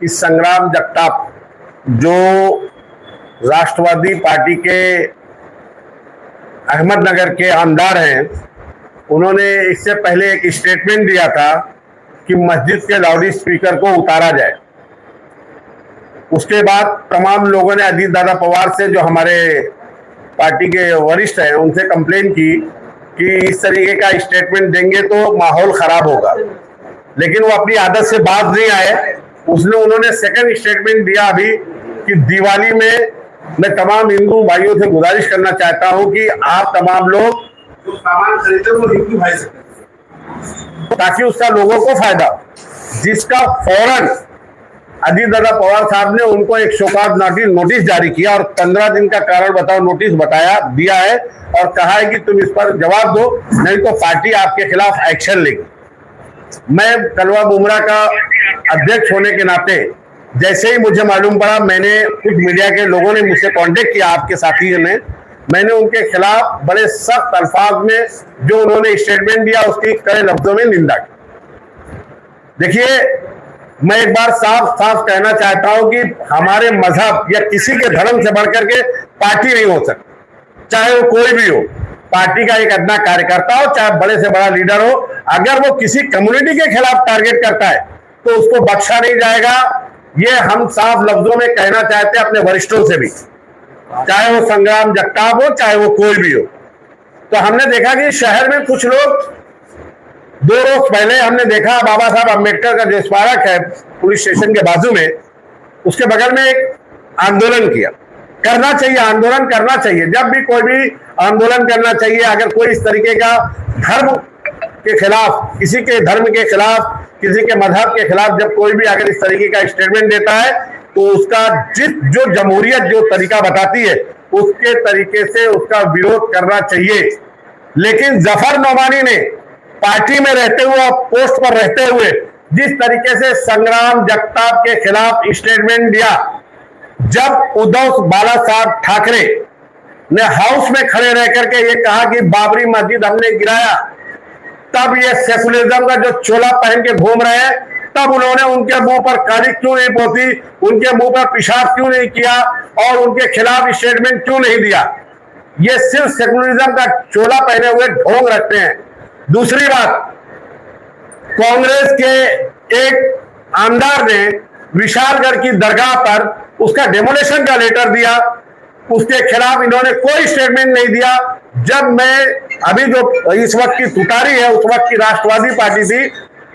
कि संग्राम जगताप जो राष्ट्रवादी पार्टी के अहमदनगर के आमदार हैं, उन्होंने इससे पहले एक स्टेटमेंट दिया था कि मस्जिद के लाउड स्पीकर को उतारा जाए। उसके बाद तमाम लोगों ने अजीत दादा पवार से, जो हमारे पार्टी के वरिष्ठ हैं, उनसे कंप्लेन की कि इस तरीके का स्टेटमेंट देंगे तो माहौल खराब होगा, लेकिन वो अपनी आदत से बाज नहीं आए। उन्होंने सेकंड स्टेटमेंट दिया अभी कि दिवाली में मैं तमाम हिंदू भाइयों से गुजारिश करना चाहता हूं कि आप तमाम लोग जो सामान खरीदे वो हिंदू भाई से, ताकि उसका लोगों को फायदा, जिसका फौरन अजीत दादा पवार साहब ने उनको एक शोकाज नोटिस जारी किया और 15 दिन का कारण बताओ नोटिस दिया है और कहा है कि तुम इस पर जवाब दो, नहीं तो पार्टी आपके खिलाफ एक्शन लेगी। मैं कलवा बुमरा का अध्यक्ष होने के नाते जैसे ही मुझे मालूम पड़ा, मैंने कुछ मीडिया के लोगों ने मुझसे कांटेक्ट किया, आपके साथी ने, मैंने उनके खिलाफ बड़े सख्त अल्फाज में जो उन्होंने स्टेटमेंट दिया उसकी कड़े लफ्जों में निंदा की। देखिए, मैं एक बार साफ साफ कहना चाहता हूं कि हमारे मजहब या किसी के धर्म से बढ़कर के पार्टी नहीं हो सकती, चाहे वो कोई भी हो। पार्टी का एक अदना कार्यकर्ता हो, चाहे बड़े से बड़ा लीडर हो, अगर वो किसी कम्युनिटी के खिलाफ टारगेट करता है तो उसको बख्शा नहीं जाएगा। ये हम साफ लफ्जों में कहना चाहते हैं अपने वरिष्ठों से भी, चाहे वो संग्राम जगताप हो, चाहे वो कोई भी हो। तो हमने देखा कि शहर में कुछ लोग, 2 रोज पहले हमने देखा बाबा साहब अम्बेडकर का जो स्मारक है पुलिस स्टेशन के बाजू में, उसके बगल में एक आंदोलन किया। करना चाहिए, आंदोलन करना चाहिए, जब भी कोई भी आंदोलन करना चाहिए। अगर कोई इस तरीके का धर्म के खिलाफ, किसी के धर्म के खिलाफ, किसी के मजहब के खिलाफ जब कोई भी अगर इस तरीके का स्टेटमेंट देता है तो उसका जो जमहूरियत जो तरीका बताती है उसके तरीके से उसका विरोध करना चाहिए। लेकिन जफर नोमानी ने पार्टी में रहते हुए और पोस्ट पर रहते हुए जिस तरीके से संग्राम जगताप के खिलाफ स्टेटमेंट दिया, जब उद्धव बाला साहब ठाकरे ने हाउस में खड़े रह करके ये कहा कि बाबरी मस्जिद हमने गिराया, तब ये सेकुलरिज्म का जो चोला पहन के घूम रहे हैं, तब उन्होंने उनके मुंह पर काली क्यों नहीं पोती, उनके मुंह पर पेशाब क्यों नहीं किया और उनके खिलाफ स्टेटमेंट क्यों नहीं दिया। ये सिर्फ सेकुलरिज्म का चोला पहने हुए ढोंग रखते हैं। दूसरी बात, कांग्रेस के एक आमदार ने विशालगढ़ की दरगाह पर उसका डेमोलेशन का लेटर दिया, उसके खिलाफ इन्होंने कोई स्टेटमेंट नहीं दिया। जब मैं अभी जो इस वक्त की तुतारी है, उस वक्त की राष्ट्रवादी पार्टी थी,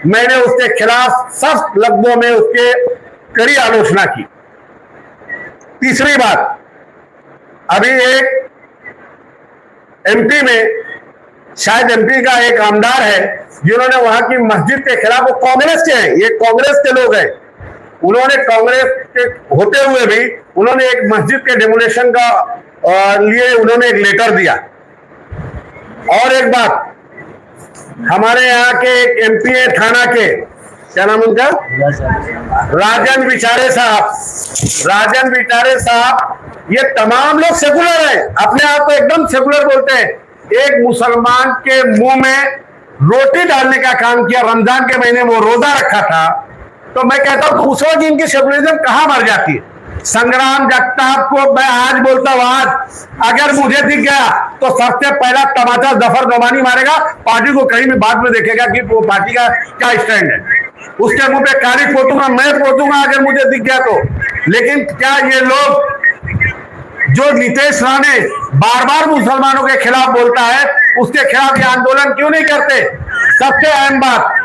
मैंने उसके खिलाफ सख्त लफ्जों में उसके कड़ी आलोचना की। तीसरी बात, अभी एक एमपी में, शायद एमपी का एक आमदार है जिन्होंने वहां की मस्जिद के खिलाफ, वो कांग्रेस के हैं, ये कांग्रेस के लोग हैं, उन्होंने कांग्रेस के होते हुए भी उन्होंने एक मस्जिद के डेमोलेशन का लिए उन्होंने एक लेटर दिया। और एक बात, हमारे यहाँ के एक एमपी है थाना के, क्या नाम उनका, राजन बिचारे साहब, राजन बिचारे साहब, ये तमाम लोग सेकुलर हैं, अपने आप को एकदम सेकुलर बोलते हैं। एक मुसलमान के मुंह में रोटी डालने का काम किया, रमजान के महीने में वो रोजा रखा था। तो मैं कहता हूं उस वक्त इनकी सेकुलरिज्म कहां मर जाती है। संग्राम जगताप को मैं आज बोलता हूं, आज अगर मुझे दिख गया तो सबसे पहला टमाटर जफर नोमानी मारेगा, पार्टी को कहीं भी बाद में देखेगा कि वो पार्टी का क्या स्टैंड है, उसके मुंह पे काली पोतूंगा, मैं पोतूंगा अगर मुझे दिख गया तो। लेकिन क्या ये लोग, जो नीतीश राणे बार बार मुसलमानों के खिलाफ बोलता है, उसके खिलाफ ये आंदोलन क्यों नहीं करते। सबसे अहम बात,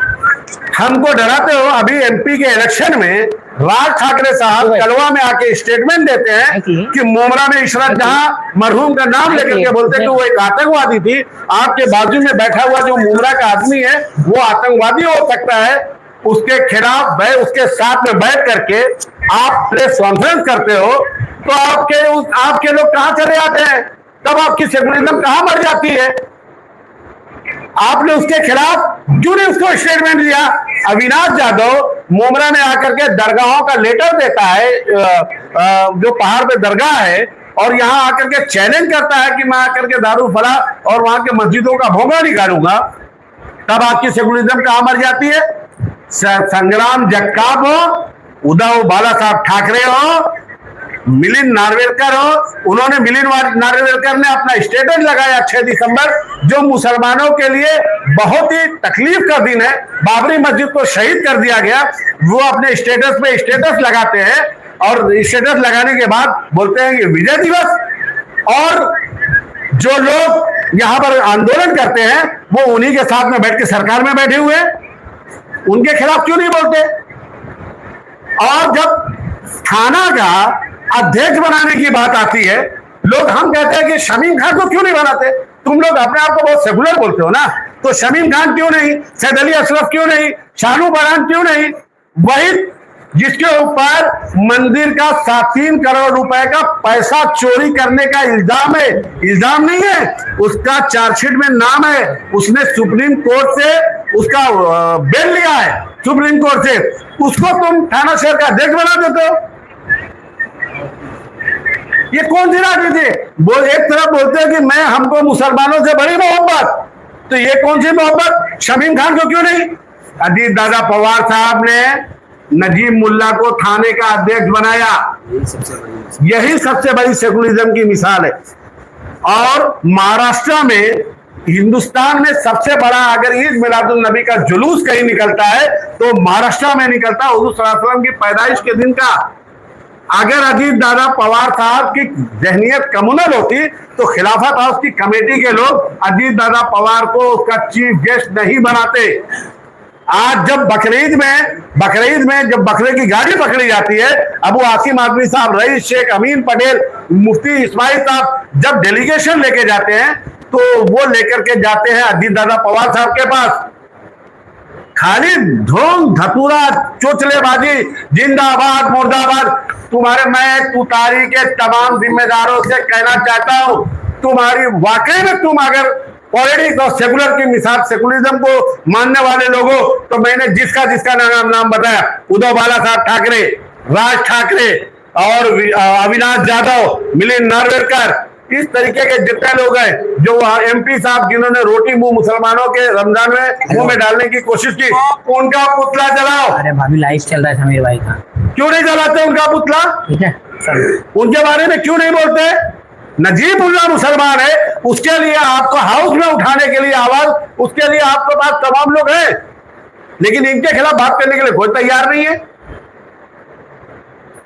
हमको डराते हो। अभी एमपी के इलेक्शन में राज ठाकरे साहब कलवा में आके स्टेटमेंट देते हैं कि मुमरा में इशरत जहां मरहूम का नाम लेकर के बोलते कि वो एक आतंकवादी थी। आपके बाजू में बैठा हुआ जो मुमरा का आदमी है वो आतंकवादी हो सकता है, उसके खिलाफ उसके साथ में बैठ करके आप प्रेस कॉन्फ्रेंस करते हो, तो आपके लोग कहां चले जाते हैं, तब आपकी सेकुलरिज्म कहां मर जाती है। आपने उसके खिलाफ क्यों नहीं उसको स्टेटमेंट दिया। अविनाश यादव मुमरा में आकर के दरगाहों का लेटर देता है, जो पहाड़ पे दरगाह है, और यहाँ आकर के चैलेंज करता है कि मैं आकर के दारू फला और वहां के मस्जिदों का भोंगा निकालूंगा, तब आपकी सेकुलरिज्म कहां मर जाती है। संग्राम जगताप हो उद्धव बाला साहब ठाकरे हो, मिलिंद नार्वेकर हो, उन्होंने मिलिंद नार्वेकर ने अपना स्टेटस लगाया 6 दिसंबर, जो मुसलमानों के लिए बहुत ही तकलीफ का दिन है। बाबरी मस्जिद को शहीद कर दिया गया, वो अपने स्टेटस पे स्टेटस लगाते हैं और स्टेटस लगाने के बाद बोलते हैं कि विजय दिवस। और जो लोग यहाँ पर आंदोलन करते हैं वो उन्हीं के साथ में बैठ के सरकार में बैठे हुए हैं, उनके खिलाफ क्यों नहीं बोलते? और जब थाना का अध्यक्ष बनाने की बात आती है, लोग हम कहते हैं कि शमीम खान को क्यों नहीं बनाते? तुम लोग अपने आप को बहुत सेकुलर बोलते हो ना, तो शमीम खान क्यों नहीं, सैयद अली अशरफ क्यों नहीं, शाहनू बरान क्यों नहीं? वही जिसके ऊपर मंदिर का 3 करोड़ रुपए का पैसा चोरी करने का इल्जाम है, इल्जाम नहीं है, उसका चार्जशीट में नाम है, उसने सुप्रीम कोर्ट से उसका बेल लिया है, सुप्रीम कोर्ट से, उसको तुम थाना शहर का अध्यक्ष बना देते हो। ये कौन सी राजनीति है? वो एक तरफ बोलते हैं कि मैं, हमको मुसलमानों से बड़ी मोहब्बत, तो ये कौन सी मोहब्बत? शमीम खान को क्यों नहीं? अजीत दादा पवार साहब ने नजीब मुल्ला को थाने का अध्यक्ष बनाया, यही सबसे बड़ी सेकुलरिज्म की मिसाल है। और महाराष्ट्र में, हिंदुस्तान में सबसे बड़ा अगर ईद मिलादुल नबी का जुलूस कहीं निकलता है तो महाराष्ट्र में निकलता है, हुजूर सल्लल्लाहु अलैहि वसल्लम की पैदाइश के दिन का। अगर अजीत दादा पवार साहब की जहनियत कम्युनल होती तो खिलाफत हाउस की कमेटी के लोग अजीत दादा पवार को उसका चीफ गेस्ट नहीं बनाते। आज जब बकरीद में जब बकरे की गाड़ी पकड़ी जाती है, अबू आसिम आदमी साहब, रईस शेख, अमीन पटेल, मुफ्ती इस्माइल साहब जब डेलीगेशन लेके जाते हैं तो वो लेकर के जाते हैं अजीत दादा पवार साहब के पास। खाली धोम धतूरा चोचलेबाजी, जिंदाबाद मुर्दाबाद। मैं तुतारी के तमाम जिम्मेदारों से कहना चाहता हूं, तुम्हारी वाकई में, तुम अगर पॉलिटिक्स और सेकुलर की मिसाल, सेकुलरिज्म को मानने वाले लोगों, तो मैंने जिसका नाम बताया, उद्धव बाला साहब ठाकरे, राज ठाकरे और अविनाश यादव, मिलिंद नार्वेकर, इस तरीके के जितने लोग हैं, जो MP साहब जिन्होंने रोटी मुंह मुसलमानों के रमजान में मुंह में डालने की कोशिश की, उनका पुतला जलाओ। अरे भाभी लाइव चल रहा है समीर भाई का, क्यों नहीं जलाते उनका पुतला? ठीक है, उनके बारे में क्यों नहीं बोलते? नजीब मुल्ला मुसलमान है, उसके लिए आपको हाउस में उठाने के लिए आवाज, उसके लिए आपके पास तमाम लोग हैं, लेकिन इनके खिलाफ बात करने के लिए कोई तैयार नहीं है।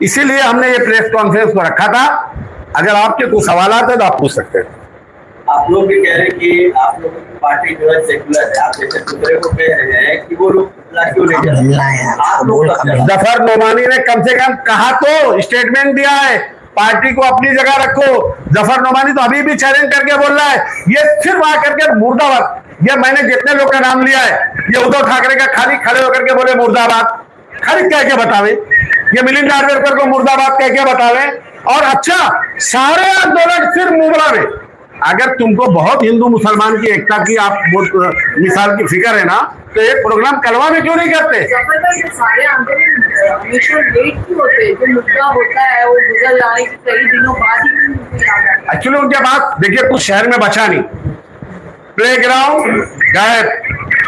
इसीलिए हमने ये प्रेस कॉन्फ्रेंस को रखा था। अगर आपके कुछ सवाल है तो आप पूछ सकते हैं। आप लोग भी कह रहे हैं कि आप लोगों की पार्टी जो है सेकुलर है, आप जैसे दूसरे को कह रहे हैं कि वो लोग क्यों नहीं जला? जफर नोमानी ने कम से कम कहा तो, स्टेटमेंट दिया है, पार्टी को अपनी जगह रखो। जफर नोमानी तो अभी भी चैलेंज करके बोल रहा है, ये सिर्फ आकर के मुर्दाबाद, ये मैंने जितने लोग का नाम लिया है, ये उद्धव ठाकरे का खाली खड़े होकर के बोले मुर्दाबाद, खाली कह के बतावे, ये मिलिंद नार्वेकर को मुर्दाबाद कह के बतावे। और अच्छा, सारे आंदोलन सिर्फ मुमरा में, अगर तुमको बहुत हिंदू मुसलमान की एकता की आप मिसाल की फिक्र है ना, तो एक प्रोग्राम कलवा में क्यों नहीं करते? सारे आंदोलन हमेशा लेट क्यों होते हैं? जो मुद्दा होता है वो गुजर जाने के कई दिनों बाद ही एक्चुअली उनके पास, देखिए, कुछ शहर में बचा नहीं, प्लेग्राउंड गायब,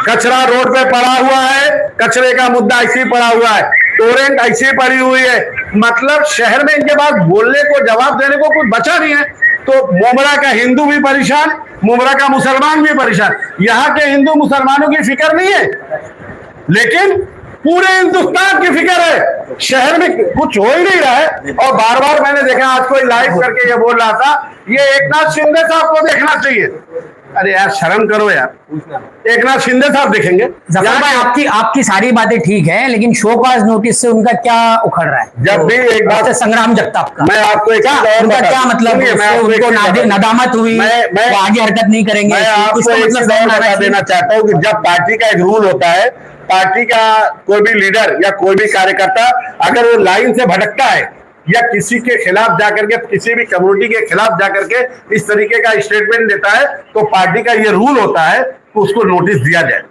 कचरा रोड पे पड़ा हुआ है, कचरे का मुद्दा ऐसे ही पड़ा हुआ है, टोरेंट ऐसे ही पड़ी हुई है, मतलब शहर में इनके पास बोलने को, जवाब देने को कुछ बचा नहीं है। तो मुमरा का हिंदू भी परेशान, मुमरा का मुसलमान भी परेशान। यहाँ के हिंदू मुसलमानों की फिक्र नहीं है, लेकिन पूरे हिंदुस्तान की फिक्र है। शहर में कुछ हो ही नहीं रहा है। और बार बार मैंने देखा, आज कोई लाइव करके ये बोल रहा था, ये एकनाथ शिंदे साहब को देखना चाहिए। अरे यार शर्म करो यार, एकनाथ शिंदे साहब देखेंगे। जफर भाई आपकी सारी बातें ठीक है, लेकिन शोकाज नोटिस से उनका क्या उखड़ रहा है? जब भी एक बात, संग्राम जगताप का, मैं आपको एक उनका क्या मतलब, उनको नदामत हुई, वो आगे हरकत नहीं करेंगे? मैं आपको एक चीज और बता देना चाहता हूँ कि जब पार्टी का एक रूल होता है, पार्टी का कोई भी लीडर या कोई भी कार्यकर्ता अगर वो लाइन से भटकता है या किसी के खिलाफ जाकर के, किसी भी कम्युनिटी के खिलाफ जाकर के इस तरीके का स्टेटमेंट देता है, तो पार्टी का ये रूल होता है कि उसको नोटिस दिया जाए।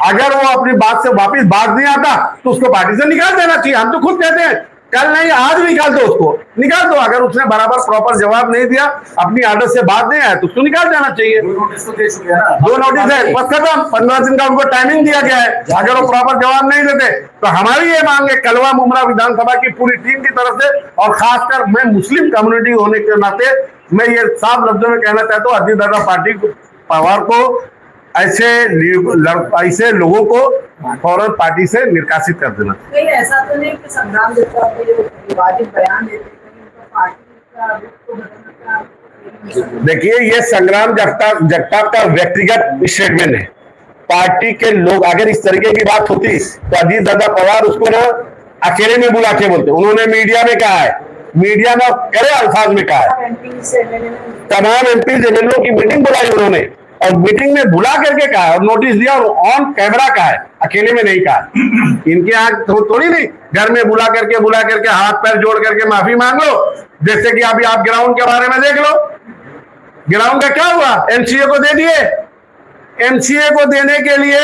अगर वो अपनी बात से वापस बात नहीं आता तो उसको पार्टी से निकाल देना चाहिए। हम तो खुद कहते हैं, कल नहीं आज निकाल दो, उसको निकाल दो। अगर उसने बराबर प्रॉपर जवाब नहीं दिया, अपनी आदत से बात नहीं आया, तो उसको निकाल जाना चाहिए। 2 नोटिस तो दे चुके हैं ना, 2 नोटिस है, बस खत्म। 15 दिन का उनको टाइमिंग दिया गया है। अगर वो प्रॉपर जवाब नहीं देते तो हमारी ये मांग है कलवा मुमरा विधानसभा की पूरी टीम की तरफ से, और खासकर मैं मुस्लिम कम्युनिटी होने के नाते मैं ये साफ लफ्जों में कहना चाहता हूँ, अजीत दादा पार्टी पवार को ऐसे लोगों को फौरन पार्टी से निष्कासित कर देना। कहीं ऐसा तो नहीं कि संग्राम जगताप के जो विवादित बयान देते हैं उनका पार्टी का रुख को बदलना का? देखिए, ये संग्राम जगताप का व्यक्तिगत स्टेटमेंट है। पार्टी के लोग अगर इस तरीके की बात होती तो अजीत दादा पवार उसको ना अकेले में बुला के बोलते। उन्होंने मीडिया में कहा है, मीडिया में कड़े अल्फाज में कहा है, तमाम एमपी एमएलए की मीटिंग बुलाई उन्होंने, और मीटिंग में बुला करके कहा और नोटिस दिया, और ऑन कैमरा कहा है, अकेले में नहीं कहा। इनके यहाँ थोड़ी नहीं, घर में बुला करके हाथ पैर जोड़ करके माफी मांग लो। जैसे कि अभी आप ग्राउंड के बारे में देख लो, ग्राउंड का क्या हुआ, एमसीए को दे दिए। एमसीए को देने के लिए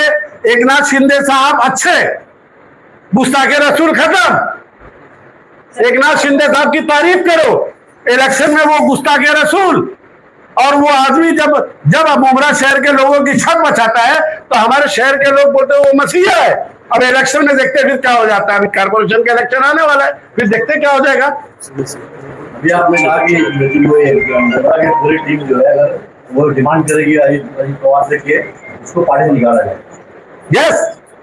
एकनाथ शिंदे साहब अच्छे, गुस्ताखे रसूल खत्म। एकनाथ शिंदे साहब की तारीफ करो, इलेक्शन में वो गुस्ताखे रसूल, और वो आदमी जब मुमरा शहर के लोगों की छत बचाता है तो हमारे शहर के लोग बोलते हैं वो मसीहा है। अब इलेक्शन में देखते फिर क्या हो जाता है। अभी कारपोरेशन का इलेक्शन आने वाला है, फिर देखते क्या हो जाएगा। अभी आपने कहा कि पूरी टीम जो है अगर वो डिमांड करेगी अजीत पवार से कि उसको पार्टी से निकाला जाए, यस,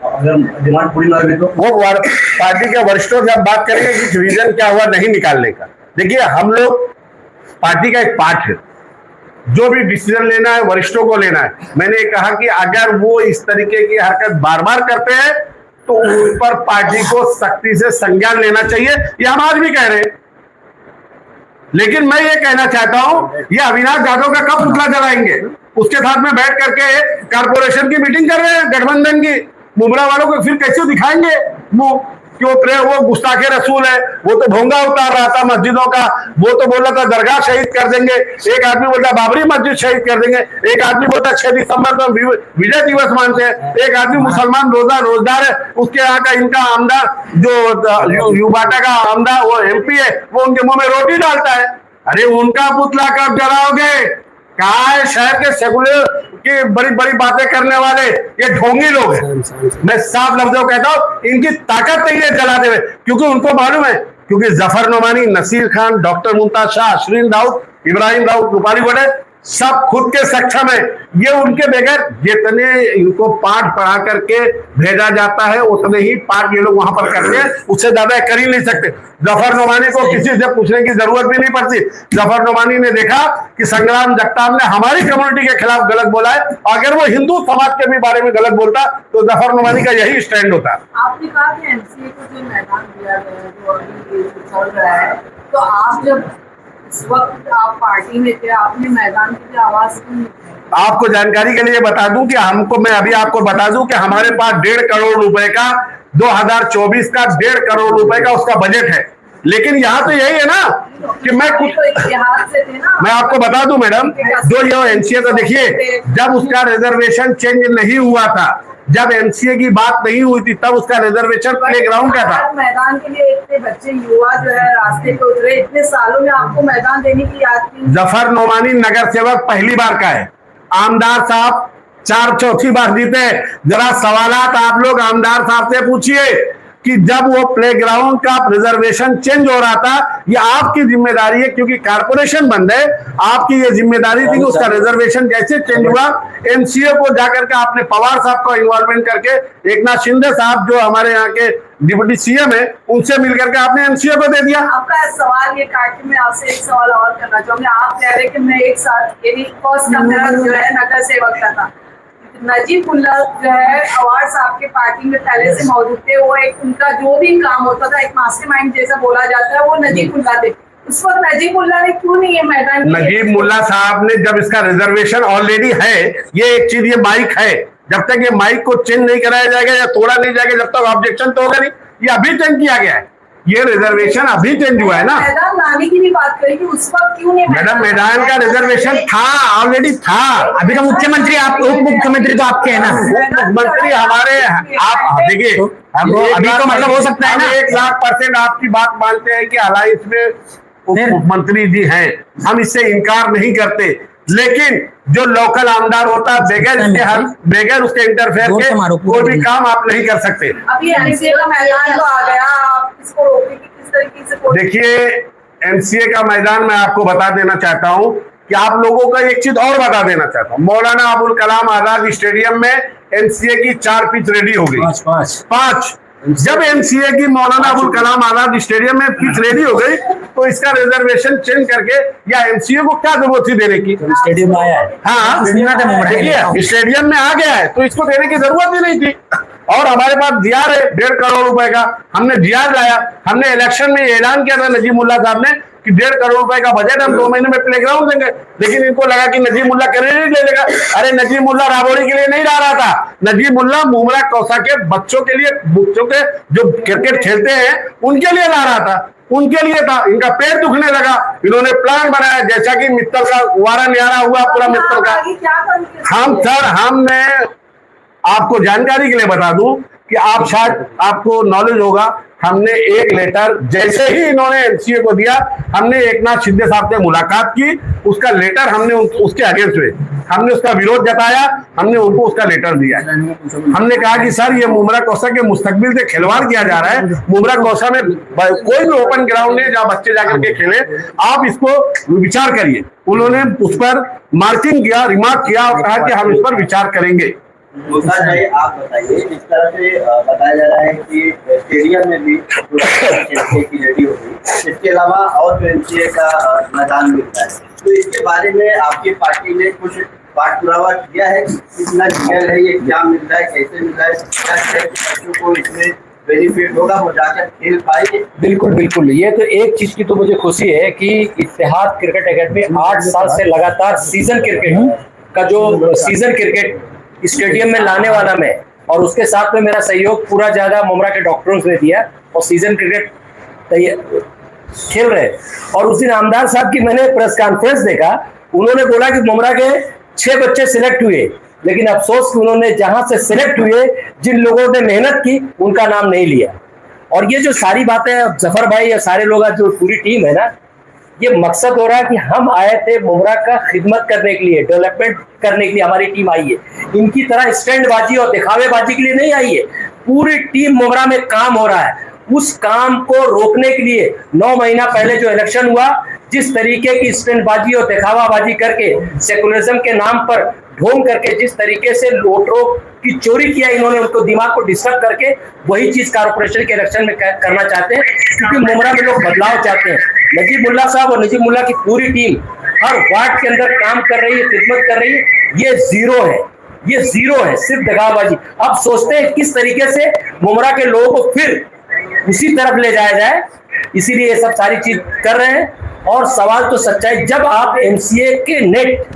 अगर डिमांड पूरी ना हुई तो वो पार्टी के वरिष्ठों से बात करेंगे कि रीजन क्या हुआ नहीं निकालने का। देखिए, हम लोग पार्टी का एक पार्ट है, जो भी डिसीजन लेना है वरिष्ठों को लेना है। मैंने कहा कि अगर वो इस तरीके की हरकत बार बार करते हैं तो उन पर पार्टी को सख्ती से संज्ञान लेना चाहिए, ये हम आज भी कह रहे हैं। लेकिन मैं ये कहना चाहता हूं, ये अविनाश यादव का कब पुतला जलाएंगे? उसके साथ में बैठ करके कारपोरेशन की मीटिंग कर रहे हैं गठबंधन की, मुमरा वालों को फिर कैसे दिखाएंगे मुंह कि वो गुस्ताखे रसूल है। वो तो भोंगा उतार रहा था मस्जिदों का, वो तो बोला था दरगाह शहीद कर देंगे, एक आदमी बोलता बाबरी मस्जिद शहीद कर देंगे, एक आदमी बोलता 6 दिसंबर को विजय दिवस मानते हैं, एक आदमी मुसलमान रोजदार है, उसके यहाँ का इनका आमदार जो युवाटा का आमदार वो एमपी है, वो उनके मुंह में रोटी डालता है। अरे उनका पुतला कब जलाओगे? कहा है शहर के सेकुलर की बड़ी बड़ी बातें करने वाले ये ढोंगी लोग हैं। मैं साफ लफ्जों कहता हूं, इनकी ताकत नहीं है जलाते हुए, क्योंकि उनको मालूम है, क्योंकि जफर नोमानी, नसीर खान, डॉक्टर मुमताज शाह, अशरीन दाऊद, इब्राहिम दाऊद, रूपाली गोडे सब खुद के सक्षम है। ये उनके बगैर जितने इनको पाठ पढ़ा करके भेजा जाता है उतने ही पाठ ये लोग वहां पर करते हैं, उससे ज्यादा कर ही नहीं सकते। जफर नोमानी को किसी से पूछने की जरूरत भी नहीं पड़ती। जफर नोमानी ने देखा कि संग्राम जगताप ने हमारी कम्युनिटी के खिलाफ गलत बोला है, अगर वो हिंदू समाज के भी बारे में गलत बोलता तो जफर नोमानी का यही स्टैंड होता। आपने कहा कि एमसीए को जो मैदान दिया गया है, जो अभी चल रहा है, तो आप जब इस वक्त आप पार्टी में थे, आपने मैदान की जो आवाज क्यों नहीं उठाई? आपको जानकारी के लिए बता दूं कि मैं अभी आपको बता दूं कि हमारे पास 1.5 करोड़ रुपए का 2024 का 1.5 करोड़ रुपए का उसका बजट है। लेकिन यहाँ तो यही है ना कि मैं कुछ मैं आपको बता दूं मैडम, जो ये एमसीए तो देखिए, जब उसका रिजर्वेशन चेंज नहीं हुआ था, जब एमसीए की बात नहीं हुई थी, तब उसका रिजर्वेशन प्लेग्राउंड का था। मैदान के लिए इतने बच्चे युवा जो है रास्ते पे उतरे, इतने सालों में आपको मैदान देने की याद की? जफर नोमानी नगर सेवक पहली बार का है, आमदार साहब 4 बार जीते। जरा सवालात आप लोग आमदार साहब से पूछिए कि जब वो प्लेग्राउंड का रिजर्वेशन चेंज हो रहा था, ये आपकी जिम्मेदारी है, क्योंकि कारपोरेशन बंद है, आपकी ये जिम्मेदारी थी कि उसका रिजर्वेशन जैसे चेंज हुआ, एमसीए को जाकर के आपने पवार साहब को इन्वॉल्वमेंट करके, एकनाथ शिंदे साहब जो हमारे यहाँ के डिप्टी सीएम है, उनसे मिलकर के आपने एमसीए को दे दिया। आपका सवाल ये काट के मैं आपसे एक सवाल और करना चाहूंगी। आप कह रहे कि मैं एक साथ फर्स्ट का मेरा जो है नगर सेवक का था, नजीबुल्ला जो है अवार्ड साहब के पार्टी में पहले से मौजूद थे, वो एक उनका जो भी काम होता था एक मास्टरमाइंड जैसा बोला जाता है, वो नजीबुल्ला थे। उस वक्त नजीबुल्ला ने क्यों नहीं ये मैदान? नजीबुल्ला साहब ने, जब इसका रिजर्वेशन ऑलरेडी है, ये एक चीज, ये माइक है, जब तक ये माइक को चेंज नहीं कराया जाएगा या तोड़ा नहीं जाएगा, जब तक ऑब्जेक्शन तो होगा नहीं। ये अभी चेंज किया गया है, ये रिजर्वेशन अभी चेंज हुआ है ना मैदान लाने की भी बात करें कि उस वक्त क्यों नहीं मैडम, मैदान का रिजर्वेशन था, ऑलरेडी था। अभी तो मुख्यमंत्री आप, उप मुख्यमंत्री तो आपके हैं ना। मुख्यमंत्री हमारे, आप देखिए अभी तो मतलब हो सकता है ना। 1,00,000% आपकी बात मानते हैं कि अलायंस में मुख्यमंत्री जी हैं, हम इससे इनकार नहीं करते, लेकिन जो लोकल आमदार होता है बगैर उसके इंटरफेयर के कोई भी काम आप नहीं कर सकते। अभी एमसीए का मैदान तो आ गया, आप इसको रोकने की किस तरीके से? देखिए, एमसीए का मैदान मैं आपको बता देना चाहता हूं कि आप लोगों का एक चीज और बता देना चाहता हूं। मौलाना अबुल कलाम आजाद स्टेडियम में एमसीए की 4 पिच रेडी हो गई, 5। जब एमसीए की मौलाना अबुल कलाम आजाद स्टेडियम में पिच रेडी हो गई तो इसका रिजर्वेशन चेंज करके या एमसीए को क्या जरूरत थी देने की? स्टेडियम में आया है। हाँ, देखिए स्टेडियम में आ गया है तो इसको देने की जरूरत ही नहीं थी। और हमारे पास डीआर है 1.5 करोड़ रुपए का, हमने डीआर लाया। हमने इलेक्शन में ऐलान किया था नजीमुल्लाह साहब ने कि 1.5 करोड़ रुपए का बजट हम 2 महीने में प्लेग्राउंड देंगे, लेकिन इनको लगा कि नजीमुल्लाह क्रेडिट ले लेगा। अरे नजीमुल्लाह राबौरी के लिए नहीं ला रहा था, नजीमुल्लाह मुमरा कौसा के बच्चों के लिए, बच्चों के जो क्रिकेट खेलते हैं उनके लिए ला रहा था, उनके लिए था। इनका पेट दुखने लगा, इन्होंने प्लान बनाया जैसा कि मित्तल का वारा न्यारा हुआ पूरा मित्तल का। हमने आपको जानकारी के लिए बता दूं कि आप शायद आपको नॉलेज होगा, हमने एक लेटर जैसे ही इन्होंने एमसीए को दिया, हमने एकनाथ शिंदे साहब से मुलाकात की, उसका लेटर हमने उसके अगेंस्ट में हमने उसका विरोध जताया, हमने उनको उसका लेटर दिया। हमने कहा कि सर ये मुमरा कौसा के मुस्तकबिल से खिलवाड़ किया जा रहा है, मुमरा कौसा में कोई भी ओपन ग्राउंड नहीं जहाँ बच्चे जाकर के खेले, आप इसको विचार करिए। उन्होंने उस पर मार्किंग किया, रिमार्क किया और कहा कि हम इस पर विचार करेंगे। आप बताइए, जिस तरह से बताया जा रहा है कि स्टेडियम में भी की रेडी होगी, इसके अलावा और जो एमसीए का मैदान मिलता है, तो इसके बारे में आपकी पार्टी ने कुछ बात पुरावा किया है? कितना डिटेल है, ये क्या मिल रहा है, कैसे मिल रहा है, क्या बच्चों को इसमें बेनिफिट होगा, वो जाकर खेल पाएंगे? बिल्कुल बिल्कुल। ये तो एक चीज की तो मुझे खुशी है कि इत्तेहाद क्रिकेट एकेडमी 8 साल से लगातार सीजन क्रिकेट का जो सीजन क्रिकेट स्टेडियम में लाने वाला मैं, और उसके साथ में मेरा सहयोग पूरा ज्यादा मुमरा के डॉक्टरों ने दिया और सीजन क्रिकेट खेल रहे। और उस दिन आमदार साहब की मैंने प्रेस कॉन्फ्रेंस देखा, उन्होंने बोला कि मुमरा के 6 बच्चे सिलेक्ट हुए, लेकिन अफसोस कि उन्होंने जहां से सिलेक्ट हुए, जिन लोगों ने मेहनत की, उनका नाम नहीं लिया। और ये जो सारी बातें जफर भाई या सारे लोग, जो पूरी टीम है ना, ये मकसद हो रहा है कि हम आए थे मुमरा का खिदमत करने के लिए, डेवलपमेंट करने के लिए हमारी टीम आई है। इनकी तरह स्टैंडबाजी और दिखावेबाजी के लिए नहीं आई है, पूरी टीम मुमरा में काम हो रहा है। उस काम को रोकने के लिए 9 महीना पहले जो इलेक्शन हुआ, जिस तरीके की स्टैंडबाजी और दिखावाबाजी करके, सेकुलरिज्म के नाम पर ढोंग करके जिस तरीके से वोटरों की चोरी किया इन्होंने, उनको दिमाग को डिस्टर्ब करके, वही चीज कारपोरेशन के इलेक्शन में करना चाहते हैं, क्योंकि मुमरा में लोग बदलाव चाहते हैं। नजीमुल्लाह साहब और नजीमुल्लाह की पूरी टीम हर वार्ड के अंदर काम कर रही है, खिदमत कर रही है। ये जीरो है, ये जीरो है, सिर्फ दगाबाजी। अब सोचते हैं किस तरीके से मुमरा के लोगों को फिर उसी तरफ ले जाया जाए, इसीलिए ये सब सारी चीज कर रहे हैं। और सवाल तो सच्चाई, जब आप एमसीए के नेट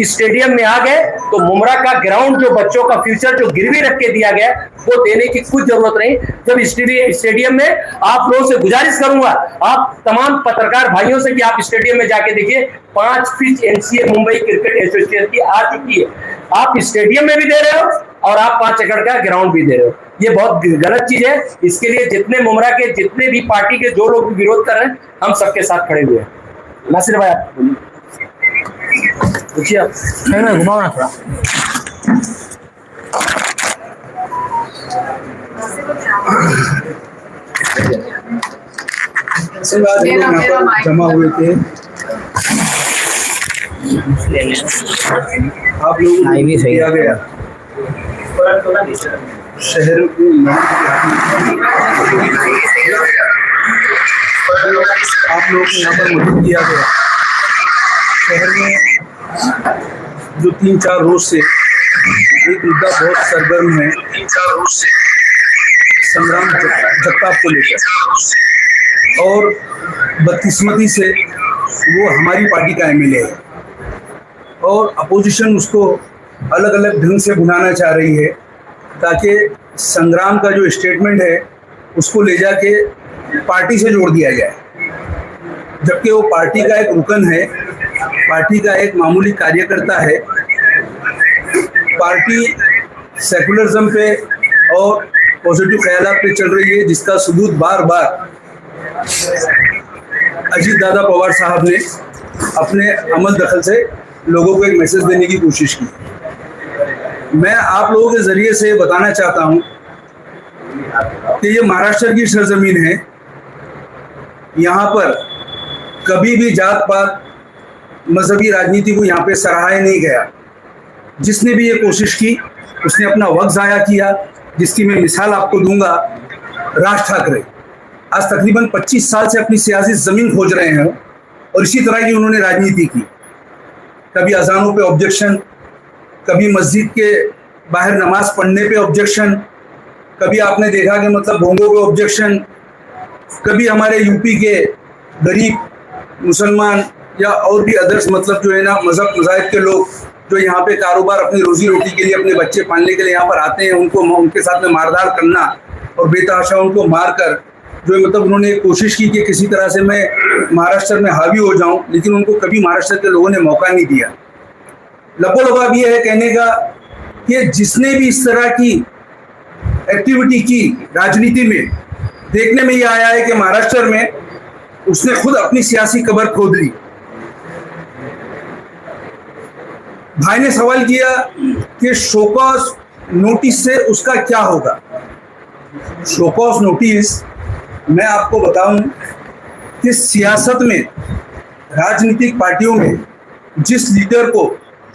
स्टेडियम में आ गए तो मुमरा का ग्राउंड, जो बच्चों का फ्यूचर जो गिरवी रख के दिया गया, वो देने की कुछ जरूरत नहीं। जब स्टेडियम में आप लोगों से गुजारिश करूंगा, आप तमाम पत्रकार भाइयों से, कि आप स्टेडियम में जाके देखिए, 5 pitch MCA Mumbai cricket association की आ चुकी है। आप स्टेडियम में भी दे रहे हो और आप 5 एकड़ का ग्राउंड भी दे रहे हो, ये बहुत गलत चीज है। इसके लिए जितने मुमरा के, जितने भी पार्टी के जो लोग विरोध कर रहे हैं, हम सबके साथ खड़े हुए हैं। नासिर भाई आप पूछिए, आप घुमाओ ना थोड़ा। जमा हुए थे, आप लोगों को दिया गया शहर को, आप लोगों को यहाँ पर मदद किया गया। शहर में जो 3-4 रोज से एक मुद्दा बहुत सरगर्म है, संग्राम जगताप को लेकर, और बदकिस्मती से वो हमारी पार्टी का एमएलए है और अपोजिशन उसको अलग अलग ढंग से बुलाना चाह रही है, ताकि संग्राम का जो स्टेटमेंट है उसको ले जाके पार्टी से जोड़ दिया जाए, जबकि वो पार्टी का एक रुकन है, पार्टी का एक मामूली कार्यकर्ता है। पार्टी सेकुलरिज्म पे और पॉजिटिव ख्यालात पे चल रही है, जिसका सबूत बार बार अजीत दादा पवार साहब ने अपने अमल दखल से लोगों को एक मैसेज देने की कोशिश की। मैं आप लोगों के ज़रिए से बताना चाहता हूं कि ये महाराष्ट्र की सरजमीन है। यहाँ पर कभी भी जात पात मजहबी राजनीति को यहाँ पे सराहा नहीं गया। जिसने भी ये कोशिश की उसने अपना वक्त ज़ाया किया, जिसकी मैं मिसाल आपको दूंगा। राज ठाकरे आज तकरीबन 25 साल से अपनी सियासी ज़मीन खोज रहे हैं और इसी तरह की उन्होंने राजनीति की। कभी अजानों पे ऑब्जेक्शन, कभी मस्जिद के बाहर नमाज पढ़ने पे ऑब्जेक्शन, कभी आपने देखा कि मतलब भोंगों पे ऑब्जेक्शन, कभी हमारे यूपी के गरीब मुसलमान या और भी अदर्स मतलब जो है ना मज़हब के लोग जो यहाँ पे कारोबार अपनी रोजी रोटी के लिए अपने बच्चे पालने के लिए यहाँ पर आते हैं, उनके साथ में मारधाड़ करना और बेतहाशा उनको मार कर जो है मतलब उन्होंने कोशिश की कि किसी तरह से मैं महाराष्ट्र में हावी हो जाऊं, लेकिन उनको कभी महाराष्ट्र के लोगों ने मौका नहीं दिया। लबोलबाब ये है कहने का कि जिसने भी इस तरह की एक्टिविटी की राजनीति में, देखने में ये आया है कि महाराष्ट्र में उसने खुद अपनी सियासी कब्र खोद ली। भाई ने सवाल किया कि शोकॉज नोटिस से उसका क्या होगा। शोकॉज नोटिस मैं आपको बताऊं कि सियासत में, राजनीतिक पार्टियों में जिस लीडर को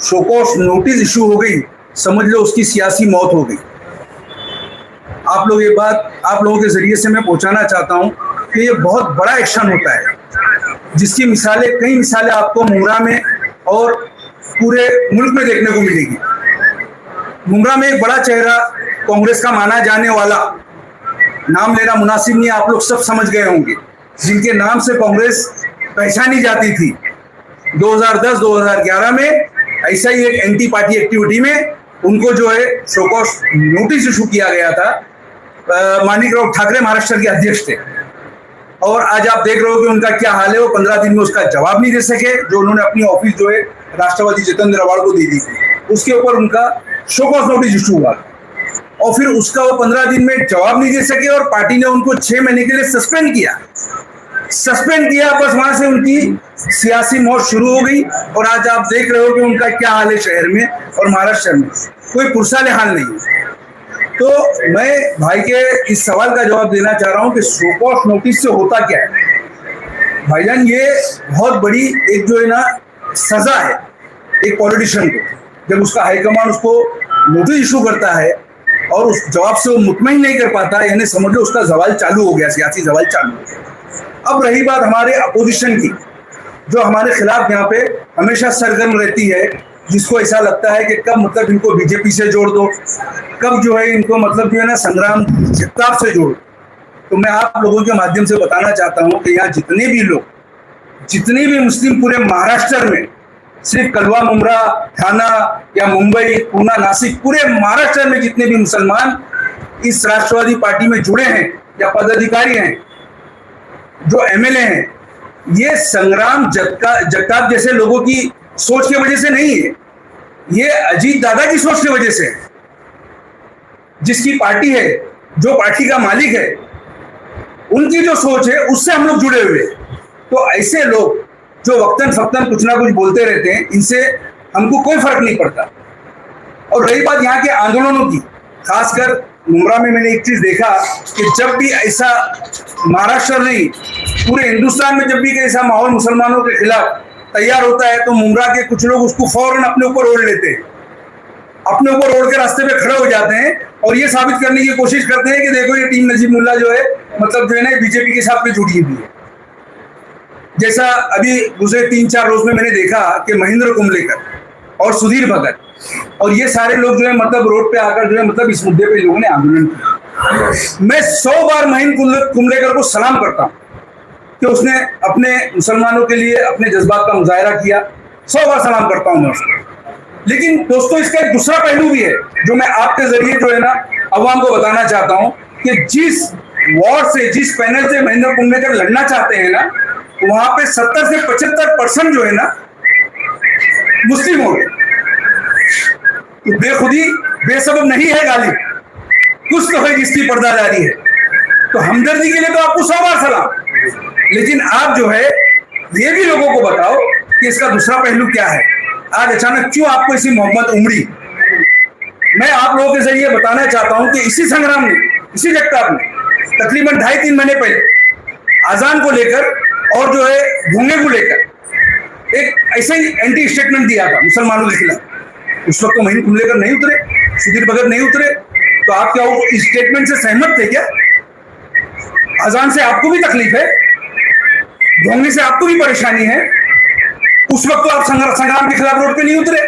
शोकॉज नोटिस इशू हो गई, समझ लो उसकी सियासी मौत हो गई। आप लोग ये बात आप लोगों के जरिए से मैं पहुंचाना चाहता हूं कि ये बहुत बड़ा एक्शन होता है, जिसकी मिसालें, कई मिसालें आपको मुमरा में और पूरे मुल्क में देखने को मिलेगी। मुमरा में एक बड़ा चेहरा, कांग्रेस का माना जाने वाला, नाम लेना मुनासिब नहीं, आप लोग सब समझ गए होंगे, जिनके नाम से कांग्रेस पहचानी जाती थी। 2010-2011 में ऐसा ही एक एंटी पार्टी एक्टिविटी में उनको जो है शोकॉज नोटिस इशू किया गया था। माणिकराव ठाकरे महाराष्ट्र के अध्यक्ष थे और आज आप देख रहे हो कि उनका क्या हाल है। वो 15 दिन में उसका जवाब नहीं दे सके, जो उन्होंने अपनी ऑफिस जो है राष्ट्रवादी जितेंद्र अवार्ड को दे दी थी, उसके ऊपर उनका शोकॉज नोटिस इशू हुआ और फिर उसका वो 15 दिन में जवाब नहीं दे सके और पार्टी ने उनको 6 महीने के लिए सस्पेंड किया। बस वहां से उनकी सियासी मौत शुरू हो गई और आज आप देख रहे हो कि उनका क्या हाल है शहर में और महाराष्ट्र में, कोई पुरसाले हाल नहीं है। तो मैं भाई के इस सवाल का जवाब देना चाह रहा हूं कि शोकॉज नोटिस से होता क्या है। भाईजान, ये बहुत बड़ी एक जो है ना सजा है एक पॉलिटिशियन को, जब उसका हाईकमान उसको नोटिस इशू करता है और उस जवाब से वो मुतमईन नहीं कर पाता, यानी समझ लो उसका सवाल चालू हो गया, सियासी सवाल चालू हो गया। अब रही बात हमारे अपोजिशन की, जो हमारे खिलाफ यहाँ पे हमेशा सरगर्म रहती है, जिसको ऐसा लगता है कि कब मतलब इनको बीजेपी से जोड़ दो, कब जो है इनको मतलब जो है ना संग्राम जगताप से जोड़। तो मैं आप लोगों के माध्यम से बताना चाहता हूँ कि यहाँ जितने भी लोग, जितने भी मुस्लिम पूरे महाराष्ट्र में, सिर्फ कलवा, मुमरा, ठाणा या मुंबई, पूना, नासिक, पूरे महाराष्ट्र में जितने भी मुसलमान इस राष्ट्रवादी पार्टी में जुड़े हैं या पदाधिकारी हैं, जो एमएलए हैं, ये संग्राम जगताप जैसे लोगों की सोच की वजह से नहीं है, ये अजीत दादा की सोच की वजह से है। जिसकी पार्टी है, जो पार्टी का मालिक है, उनकी जो सोच है उससे हम लोग जुड़े हुए। तो ऐसे लोग जो वक्तन फक्तन कुछ ना कुछ बोलते रहते हैं, इनसे हमको कोई फर्क नहीं पड़ता। और रही बात यहाँ के आंदोलनों की, खासकर मुमरा में मैंने एक चीज देखा कि जब भी ऐसा, महाराष्ट्र नहीं पूरे हिंदुस्तान में जब भी ऐसा माहौल मुसलमानों के खिलाफ तैयार होता है, तो मुमरा के कुछ लोग उसको फौरन अपने ऊपर ओढ़ लेते हैं, अपने ऊपर ओढ़ के रास्ते पे खड़े हो जाते हैं और ये साबित करने की कोशिश करते हैं कि देखो ये टीम नजीब मुल्ला जो है मतलब जो है ना बीजेपी के साथ में जुड़ी हुई है। जैसा अभी गुजरे 3-4 रोज में मैंने देखा कि महेंद्र कुंबलेकर और सुधीर भगत और ये सारे लोग जो है मतलब रोड पे आकर जो है मतलब इस मुद्दे पे लोगों ने आंदोलन किया। मैं 100 बार महेंद्र कुंबलेकर को सलाम करता हूँ कि उसने अपने मुसलमानों के लिए अपने जज्बात का मुजाहरा किया, 100 बार सलाम करता हूँ मैं उसको। लेकिन दोस्तों, इसका एक दूसरा पहलू भी है जो मैं आपके जरिए जो है ना अवाम को बताना चाहता हूँ कि जिस वार्ड से, जिस पैनल से महेंद्र कुंडलेकर लड़ना चाहते हैं ना, वहां पे 70 से 75% जो है ना मुस्लिम हो गए। तो बेखुदी बेसबब नहीं है गाली, कुछ तो है जिसकी पर्दादारी है। तो हमदर्दी के लिए तो आपको 100 बार सलाम, लेकिन आप जो है ये भी लोगों को बताओ कि इसका दूसरा पहलू क्या है। आज अचानक क्यों आपको ऐसी मोहब्बत उमड़ी? मैं आप लोगों के जरिए बताना चाहता हूं कि इसी संग्राम में, इसी जगताप में तकरीबन 2.5-3 महीने पहले आजान को लेकर और जो है भूंगे को लेकर एक ऐसे ही एंटी स्टेटमेंट दिया था मुसलमानों के खिलाफ। उस वक्त तो महेंद्र कुंडलेकर नहीं उतरे, सुधीर भगत नहीं उतरे, तो आप क्या इस स्टेटमेंट से सहमत थे क्या? अजान से आपको भी तकलीफ है, भोंगे से आपको भी परेशानी है, उस वक्त तो आप संग्राम के खिलाफ रोड पे नहीं उतरे।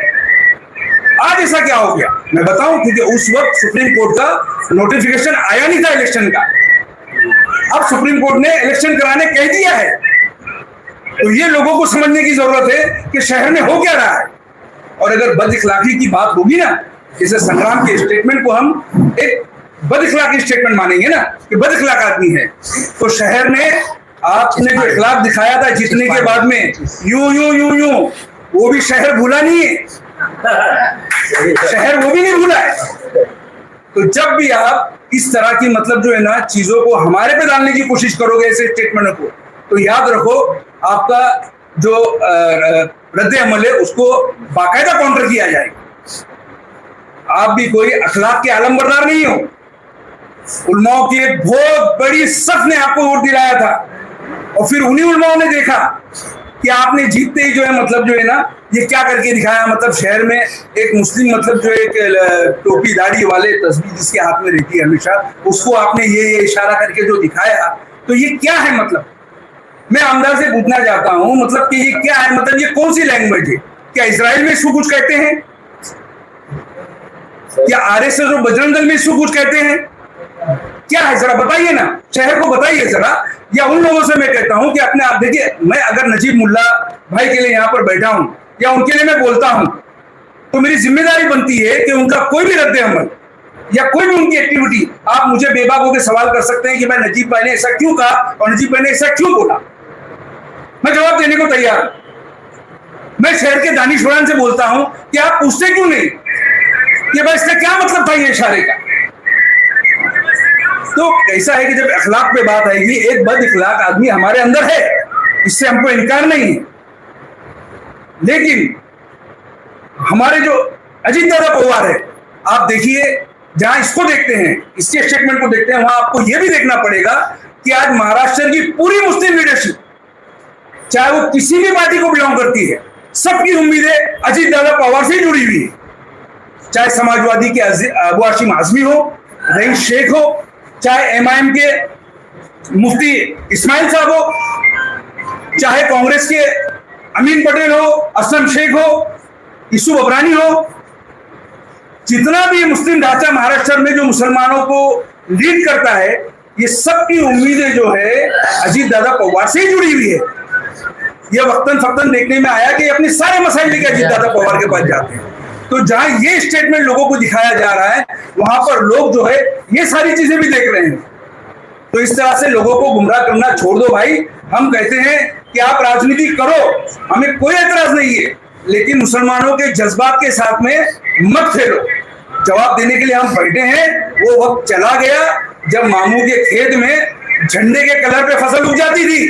आज ऐसा क्या हो गया मैं बताऊं, क्योंकि उस वक्त सुप्रीम कोर्ट का नोटिफिकेशन आया नहीं था इलेक्शन का। अब सुप्रीम कोर्ट ने इलेक्शन कराने कह दिया है, तो ये लोगों को समझने की जरूरत है कि शहर में हो क्या रहा है। और अगर बदइखलाकी की बात होगी ना, जैसे संग्राम के स्टेटमेंट को हम एक बदइखलाकी स्टेटमेंट मानेंगे ना कि बदइखलाक आदमी है, तो शहर ने आपने जो इखलाक दिखाया था जीतने के बाद में यूं वो भी शहर भूला नहीं है, शहर वो भी नहीं भूला है। तो जब भी आप इस तरह की मतलब जो है ना चीजों को हमारे पे डालने की कोशिश करोगे ऐसे स्टेटमेंट को, तो याद रखो आपका जो रद्द अमल है उसको बाकायदा काउंटर किया जाएगा। आप भी कोई अखलाक के आलम बरदार नहीं हो। उलमाओं की एक बहुत बड़ी सफ ने आपको वोट दिलाया था, और फिर उन्हीं उलमाओं ने देखा कि आपने जीतते ही जो है मतलब जो है ना ये क्या करके दिखाया, मतलब शहर में एक मुस्लिम मतलब जो एक टोपी दाढ़ी वाले तस्वीर जिसके हाथ में रहती है हमेशा, उसको आपने ये इशारा करके जो दिखाया, तो ये क्या है? मतलब मैं आमदार से पूछना चाहता हूं मतलब कि ये क्या है, मतलब ये कौन सी लैंग्वेज है? क्या इजराइल में इसको कुछ कहते हैं? क्या आरएसएस और बजरंग दल में इसको कुछ कहते हैं? क्या है जरा बताइए ना, शहर को बताइए जरा। या उन लोगों से मैं कहता हूं कि अपने आप देखिए, मैं अगर नजीब मुल्ला भाई के लिए यहां पर बैठा हूं या उनके लिए मैं बोलता हूं, तो मेरी जिम्मेदारी बनती है कि उनका कोई भी रद्द अमल या कोई भी उनकी एक्टिविटी, आप मुझे बेबाक होकर सवाल कर सकते हैं कि मैं नजीब भाई ने ऐसा क्यों कहा और नजीब भाई ने ऐसा क्यों बोला, मैं जवाब देने को तैयार हूं। मैं शहर के दानिशवरान से बोलता हूं कि आप पूछते क्यों नहीं कि भाई इसका क्या मतलब था ये इशारे का। तो कैसा है कि जब अखलाक पे बात आएगी, एक बद इखलाक आदमी हमारे अंदर है, इससे हमको इनकार नहीं है, लेकिन हमारे जो अजीत दादा पवार है, आप देखिए जहां इसको देखते हैं, इसके स्टेटमेंट को देखते हैं, वहां आपको यह भी देखना पड़ेगा कि आज महाराष्ट्र की पूरी मुस्लिम लीडरशिप, चाहे वो किसी भी पार्टी को बिलोंग करती है, सबकी उम्मीदें अजीत दादा पवार से जुड़ी हुई है। चाहे समाजवादी के अबू हाशिम आजमी हो, रईस शेख हो, चाहे एमआईएम के मुफ्ती इस्माइल साहब हो, चाहे कांग्रेस के अमीन पटेल हो, असलम शेख हो, यूसुफ अबरानी हो, जितना भी मुस्लिम ढांचा महाराष्ट्र में जो मुसलमानों को लीड करता है, ये सबकी उम्मीदें जो है अजीत दादा पवार से ही जुड़ी हुई है। यह वक्तन फक्तन देखने में आया कि अपने सारे मसाइल लेकर अजीत दादा पवार के पास जाते हैं। तो जहां ये स्टेटमेंट लोगों को दिखाया जा रहा है, वहां पर लोग जो है ये सारी चीजें भी देख रहे हैं। तो इस तरह से लोगों को गुमराह करना छोड़ दो भाई। हम कहते हैं कि आप राजनीति करो, हमें कोई एतराज नहीं है, लेकिन मुसलमानों के जज्बात के साथ में मत खेलो। जवाब देने के लिए हम बैठे हैं। वो वक्त चला गया जब मामू के खेत में झंडे के कलर पे फसल उग जाती थी।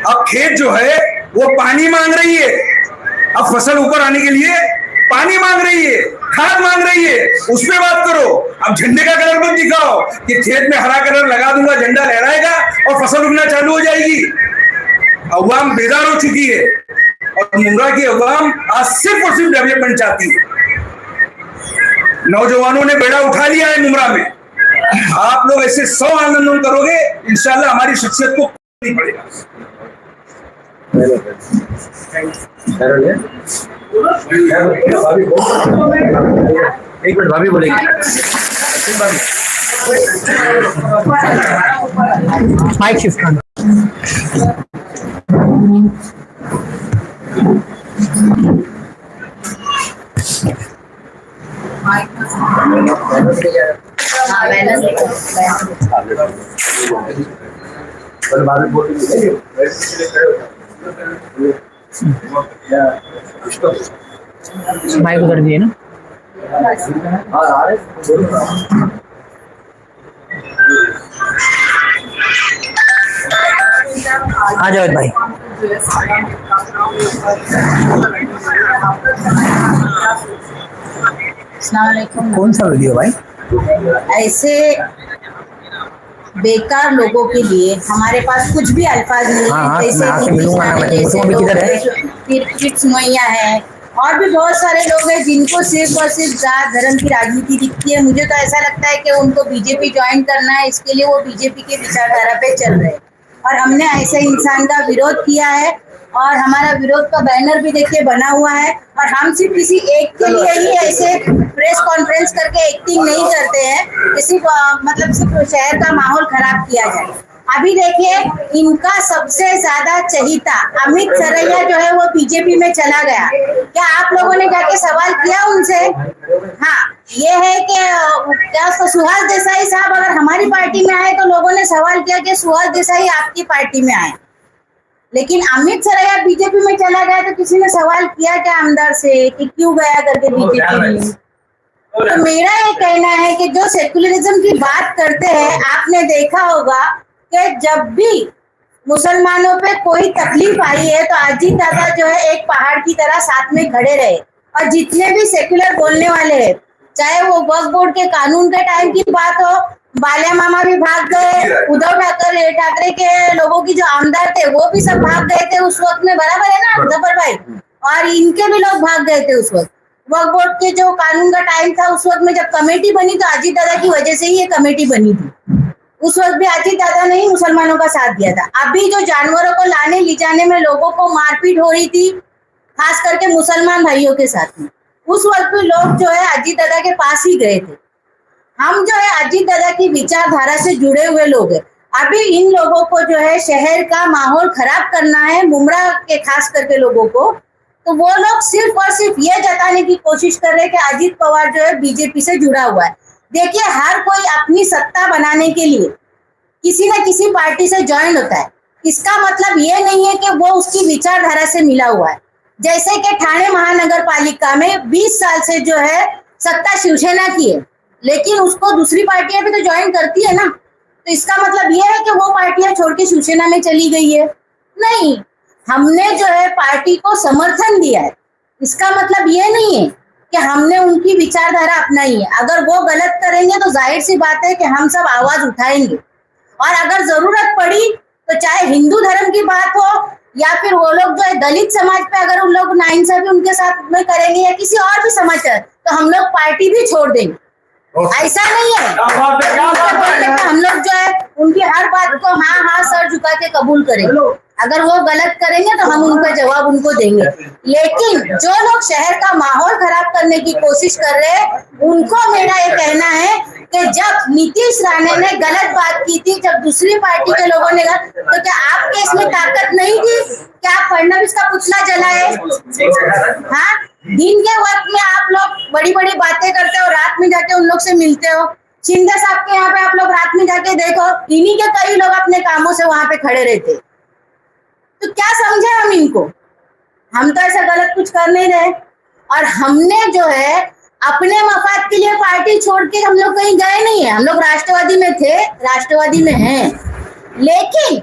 अब खेत जो है वो पानी मांग रही है, अब फसल ऊपर आने के लिए पानी मांग रही है, खाद मांग रही है, उस पे बात करो। अब झंडे का कलर मत दिखाओ कि खेत में हरा कलर लगा दूंगा, झंडा लहराएगा और फसल उगना चालू हो जाएगी। अवाम बेदार हो चुकी है और मुंगरा की अवाम आज सिर्फ और सिर्फ डेवलपमेंट चाहती है। नौजवानों ने बेड़ा उठा लिया है मुंगरा में। आप लोग ऐसे 100 आंदोलन करोगे, इंशाल्लाह हमारी शख्सियत को नहीं पड़ेगा। एक मिनट भाभी बोलेंगे। माइक शिफ्ट करना। माइक उधर दिए ना। आ जाओ भाई। अस्सलामुअलैकुम। कौन सा वीडियो भाई? ऐसे बेकार लोगों के लिए हमारे पास कुछ भी अल्फाज नहीं हाँ, है। हाँ, जैसे मैं आके कि मिलूंगा ना, मैं जैसे अभी लोग किधर है? फिर किड्स मैया है और भी बहुत सारे लोग हैं जिनको सिर्फ और सिर्फ जात धर्म की राजनीति दिखती है। मुझे तो ऐसा लगता है कि उनको बीजेपी ज्वाइन करना है, इसके लिए वो बीजेपी के विचारधारा पे चल रहे हैं और हमने ऐसे इंसान का विरोध किया है और हमारा विरोध का बैनर भी देखिए बना हुआ है। और हम सिर्फ किसी एक के लिए ही ऐसे प्रेस कॉन्फ्रेंस करके एक्टिंग नहीं करते हैं, किसी मतलब सिर्फ शहर का माहौल खराब किया जाए। अभी देखिए इनका सबसे ज्यादा चहीता अमित सरैया जो है वो बीजेपी में चला गया। क्या आप लोगों ने जाके सवाल किया उनसे? हाँ, ये है कि क्या उसको सुहास देसाई साहब अगर हमारी पार्टी में आए तो लोगों ने सवाल किया कि सुहास देसाई आपकी पार्टी में आए, लेकिन अमित सरैया बीजेपी में चला गया तो किसी ने सवाल किया क्या अंदर से कि क्यों गया करके बीजेपी में? तो मेरा ये कहना है कि जो सेकुलरिज्म की बात करते हैं, आपने देखा होगा कि जब भी मुसलमानों पे कोई तकलीफ आई है तो अजीत दादा जो है एक पहाड़ की तरह साथ में खड़े रहे और जितने भी सेकुलर बोलने वाले हैं, चाहे वो वक्फ बोर्ड के कानून के टाइम की बात हो, बालिया मामा भी भाग गए, उद्धव ठाकरे के लोगों की जो आमदार थे वो भी सब भाग गए थे उस वक्त में, बराबर है ना जफर भाई? और इनके भी लोग भाग गए थे उस वक्त। वक्फ बोर्ड के जो कानून का टाइम था उस वक्त में जब कमेटी बनी तो अजीत दादा की वजह से ही ये कमेटी बनी थी। उस वक्त भी अजीत दादा ने ही मुसलमानों का साथ दिया था। अभी जो जानवरों को लाने ले जाने में लोगों को मारपीट हो रही थी, खास करके मुसलमान भाइयों के साथ में, उस वक्त भी लोग जो है अजीत दादा के पास ही गए थे। हम जो है अजीत दादा की विचारधारा से जुड़े हुए लोग हैं। अभी इन लोगों को जो है शहर का माहौल खराब करना है, मुमरा के खास करके लोगों को, तो वो लोग सिर्फ और सिर्फ ये जताने की कोशिश कर रहे हैं कि अजीत पवार जो है बीजेपी से जुड़ा हुआ है। देखिए, हर कोई अपनी सत्ता बनाने के लिए किसी न किसी पार्टी से ज्वाइन होता है। इसका मतलब ये नहीं है कि वो उसकी विचारधारा से मिला हुआ है। जैसे कि ठाणे महानगर पालिका में 20 साल से जो है सत्ता शिवसेना की है, लेकिन उसको दूसरी पार्टियां भी तो ज्वाइन करती है ना, तो इसका मतलब ये है कि वो पार्टियां छोड़ के शिवसेना में चली गई है? नहीं, हमने जो है पार्टी को समर्थन दिया है। इसका मतलब ये नहीं है कि हमने उनकी विचारधारा अपनाई है। अगर वो गलत करेंगे तो जाहिर सी बात है कि हम सब आवाज उठाएंगे, और अगर जरूरत पड़ी तो चाहे हिंदू धर्म की बात हो या फिर वो लोग जो है दलित समाज पे अगर उन लोग नाइंसाफी उनके साथ में करेंगे या किसी और भी समाज पर, तो हम लोग पार्टी भी छोड़ देंगे। ऐसा नहीं है हम लोग जो है उनकी हर बात को हाँ हाँ सर झुका के कबूल करेंगे। अगर वो गलत करेंगे तो हम उनका जवाब उनको देंगे, लेकिन जो लोग शहर का माहौल खराब करने की कोशिश कर रहे हैं उनको मेरा ये कहना है कि जब नीतीश राणे ने गलत बात की थी, जब दूसरी पार्टी के लोगों ने, तो क्या आपके इसमें ताकत नहीं थी? क्या आप फडणवीस का पुतला जलाए? हाँ, दिन के वक्त में आप लोग बड़ी बड़ी बातें करते हो, रात में जाके उन लोग से मिलते हो। शिंदे साहब के यहाँ पे आप लोग रात में जाके देखो, इन्हीं के कई लोग अपने कामों से वहां पे खड़े रहते। तो क्या समझे हम इनको? हम तो ऐसा गलत कुछ कर नहीं रहे, और हमने जो है अपने मफाद के लिए पार्टी छोड़ के हम लोग कहीं गए नहीं है। हम लोग राष्ट्रवादी में थे, राष्ट्रवादी में हैं, लेकिन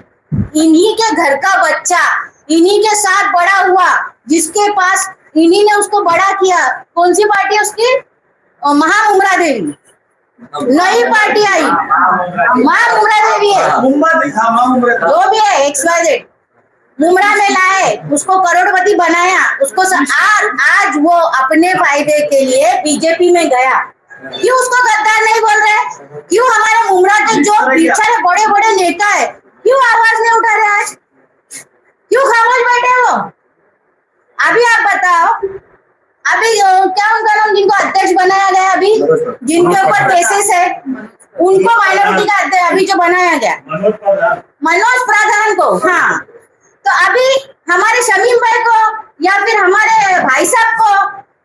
इन्हीं के घर का बच्चा इन्हीं के साथ बड़ा हुआ, जिसके पास इन्हीं ने उसको बड़ा किया। कौन सी पार्टी है उसकी? महामुमरा देवी, नई पार्टी आई, महामुमरा देवी है, जो भी है XYZ, मुमरा में लाए, उसको करोड़पति बनाया, उसको आज वो अपने फायदे के लिए बीजेपी में गया। क्यों उसको गद्दार नहीं बोल रहे? क्यों हमारे मुमरा के जो पीछे बड़े बड़े नेता है क्यों आवाज नहीं उठा रहे? आज क्यों खामोश बैठे हो? अभी आप बताओ, अभी क्या उनका नाम जिनको अध्यक्ष बनाया गया, अभी जिनके ऊपर केसेस है, उनको माइनॉरिटी का अध्यक्ष अभी जो बनाया गया मनोज प्रधान को, हाँ, तो अभी हमारे शमीम भाई को या फिर हमारे भाई साहब को,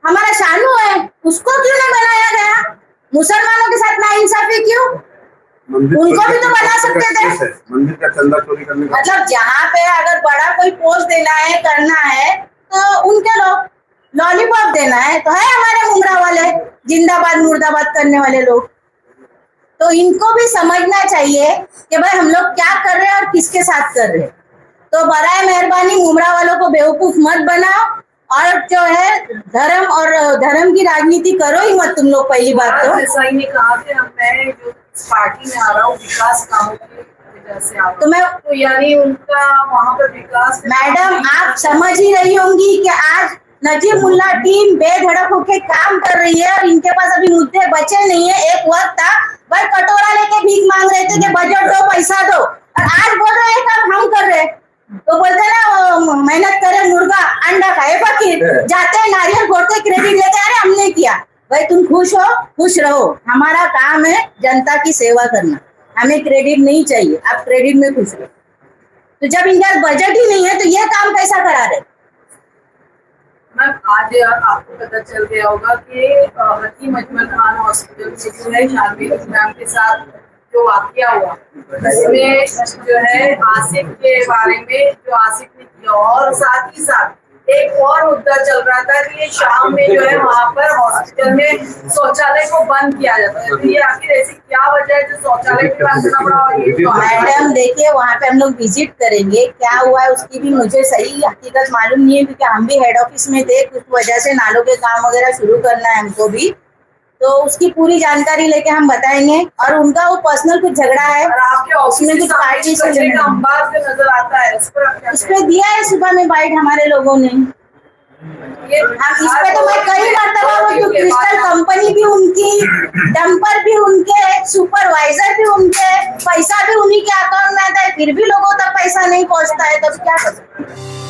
हमारा शानू है, उसको क्यों नहीं बनाया गया? मुसलमानों के साथ नाइंसाफी क्यों? उनको भी तो बना सकते थे। मंदिर का चंदा चोरी करने का मतलब जहाँ पे अगर बड़ा कोई पोस्ट देना है करना है तो उनके लोग, लॉलीपॉप देना है तो है हमारे मुमरा वाले जिंदाबाद मुर्दाबाद करने वाले लोग। तो इनको भी समझना चाहिए कि भाई हम लोग क्या कर रहे हैं और किसके साथ कर रहे हैं। तो बराए मेहरबानी मुमरा वालों को बेवकूफ मत बनाओ, और जो है धर्म और धर्म की राजनीति करो ही मत तुम लोग। पहली बात तो ऐसा ही नहीं कहा कि मैं जो पार्टी में आ रहा हूँ विकास कामों की वजह से आ तो मैं रहा हूँ, तो यानी उनका वहाँ पर विकास। मैडम आप समझ ही रही होंगी कि आज नजीब मुल्ला टीम बेधड़क होके काम कर रही है और इनके पास अभी मुद्दे बचे नहीं है। एक वक्त था भाई कटोरा लेके भीख मांग रहे थे कि बजट दो पैसा दो, और आज बोल रहे हैं काम हम कर रहे हैं। तो बोलते ना मेहनत करे मुर्गा अंडा खाए फकीर, जाते हैं नारियल फोड़ते क्रेडिट लेते अरे हमने किया। भाई तुम खुश हो, खुश रहो, हमारा काम है जनता की सेवा करना, हमें क्रेडिट नहीं चाहिए, आप क्रेडिट में खुश रहो। तो जब इनका बजट ही नहीं है तो ये काम कैसा करा रहे? मैम आज आपको पता चल गया होगा कि हकीम अजमल खान हॉस्पिटल में जो है शानवी मैम के साथ जो वाकया हुआ, इसमें जो है आसिफ के बारे में जो आसिफ ने किया, और साथ ही साथ एक और मुद्दा चल रहा था कि ये शाम में जो है वहाँ पर हॉस्पिटल में शौचालय को बंद किया जाता है। तो ये आखिर ऐसी क्या वजह है जो शौचालय को बंद करना पड़ा? और ये तो मैडम देखिए वहाँ पे हम लोग विजिट करेंगे, क्या हुआ है उसकी भी मुझे सही हकीकत मालूम नहीं है, क्योंकि हम भी हेड ऑफिस में थे, कुछ वजह से नालों के काम वगैरह शुरू करना है हमको भी, तो उसकी पूरी जानकारी लेके हम बताएंगे। और उनका वो पर्सनल कुछ झगड़ा है, और आपके ऑफिस उसमें में कुछ कुछ पार्टी से कचरे का अंबार जो नजर आता है उस पर आप क्या इस पे दिया है सुबह में बाइट हमारे लोगों ने। कहेंगे? इस पे तो मैं कई मरतबा वो जो क्रिस्टल कंपनी भी उनकी, डंपर भी उनके, सुपरवाइजर भी उनके, पैसा भी उन्हीं के अकाउंट में आता है, फिर भी लोगों तक पैसा नहीं पहुंचता है, तो क्या कर सकते हैं?